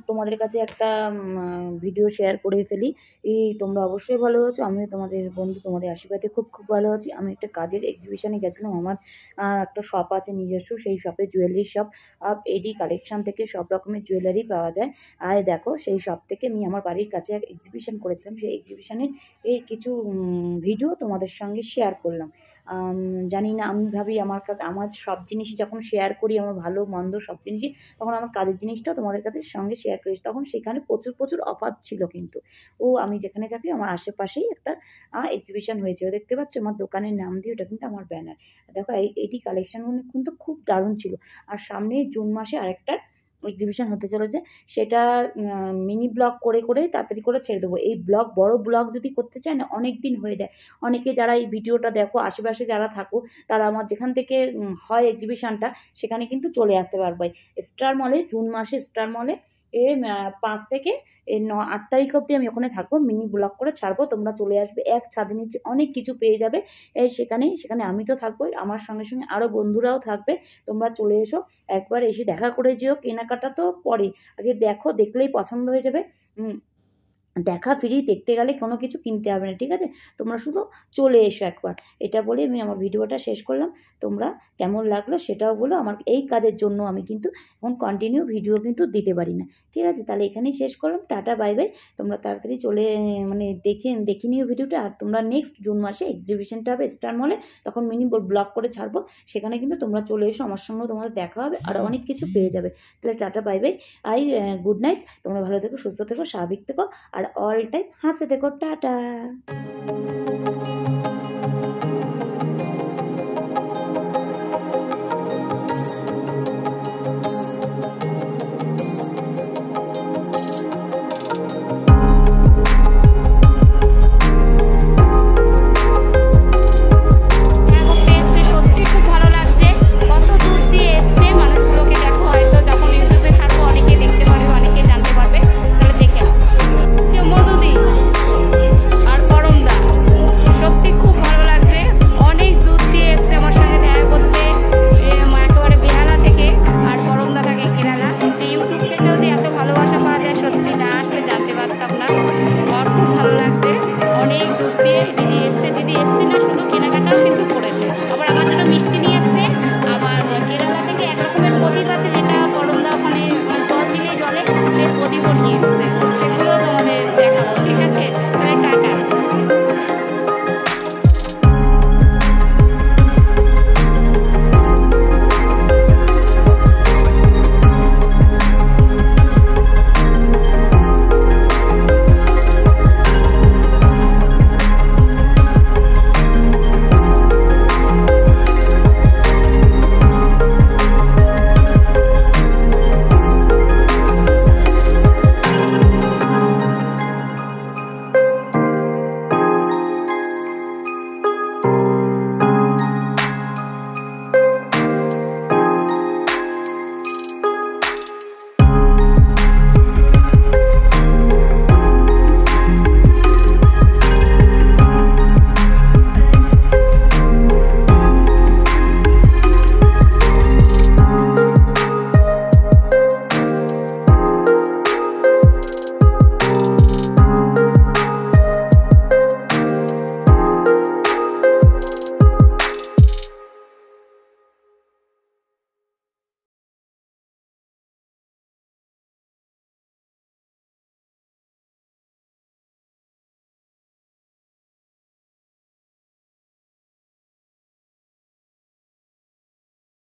তোমাদের কাছে একটা ভিডিও শেয়ার করে ফেলি। তোমরা অবশ্যই ভালো আছো, আমিও তোমাদের বন্ধু, তোমাদের আশীর্বাদে খুব খুব ভালো আছি। আমি একটা কাজের এক্সিবিশনে গেছিলাম। আমার একটা শপ আছে নিজস্ব, সেই শপে জুয়েলারি শপ, এডি কালেকশন থেকে সব রকমের জুয়েলারি পাওয়া যায়। আর দেখো, সেই শপ থেকে আমি আমার বাড়ির কাছে এক এক্সিবিশন করেছিলাম। সেই এক্সিবিশনের এই কিছু ভিডিও তোমাদের সঙ্গে শেয়ার করলাম। জানি না, আমি ভাবি আমার সব জিনিসই যখন শেয়ার করি, আমার ভালো মন্দ সব জিনিসই, তখন আমার কাজের জিনিসটাও তোমাদের কাছে সঙ্গে শেয়ার করেছি। তখন সেখানে প্রচুর প্রচুর অফার ছিল কিন্তু। আমি যেখানে থাকি আমার আশেপাশেই একটা এক্সিবিশন হয়েছে, দেখতে পাচ্ছ আমার দোকানের নাম দিয়ে, ওটা কিন্তু আমার ব্যানার। দেখো, এইটি কালেকশনগুলো কিন্তু খুব দারুণ ছিল। আর সামনে জুন মাসে আরেকটা এক্সিবিশন হতে চলেছে, সেটা মিনি ব্লগ করে করে তাড়াতাড়ি করে ছেড়ে দেবো। এই ব্লগ, বড় ব্লগ যদি করতে চায় না, অনেক দিন হয়ে যায়। অনেকে যারা এই ভিডিওটা দেখো, আশেপাশে যারা থাকো, তারা আমার যেখান থেকে হয় এক্সিবিশনটা, সেখানে কিন্তু চলে আসতে পারবে। স্টার মলে, জুন মাসে স্টার মলে 5 থেকে 8 তারিখ অবধি আমি ওখানে থাকবো। মিনি ব্লগ করে ছাড়বো, তোমরা চলে আসবে। এক ছাদের নিচে অনেক কিছু পেয়ে যাবে। সেখানে আমি তো থাকবোই, আমার সঙ্গে সঙ্গে আরও বন্ধুরাও থাকবে। তোমরা চলে এসো, একবার এসে দেখা করে যেও। কেনাকাটা তো পরে, আগে দেখো, দেখলেই পছন্দ হয়ে যাবে। দেখা ফ্রি, দেখতে গেলে কোনো কিছু কিনতে হবে না, ঠিক আছে? তোমরা শুধু চলে এসো একবার। এটা বলে আমি আমার ভিডিওটা শেষ করলাম। তোমরা কেমন লাগলো সেটাও বলো। আমার এই কাজের জন্য আমি কিন্তু এখন কন্টিনিউ ভিডিও কিন্তু দিতে পারি না, ঠিক আছে? তাহলে এখানেই শেষ করলাম। Tata, bye bye. তোমরা তাড়াতাড়ি মানে দেখে নিও ভিডিওটা। আর তোমরা নেক্সট জুন মাসে এক্সিবিশনটা হবে স্টার মলে, তখন মিনি ব্লগ করে ছাড়বো। সেখানে কিন্তু তোমরা চলে এসো, আমার সঙ্গেও তোমাদের দেখা হবে, আর অনেক কিছু পেয়ে যাবে। তাহলে tata, bye bye. Good night. তোমরা ভালো থেকো, সুস্থ থেকো, স্বাভাবিক থেকো, আর অল টাইম হাসতে থেকো। টাটা। প্রদীপও নিয়ে এসেছে।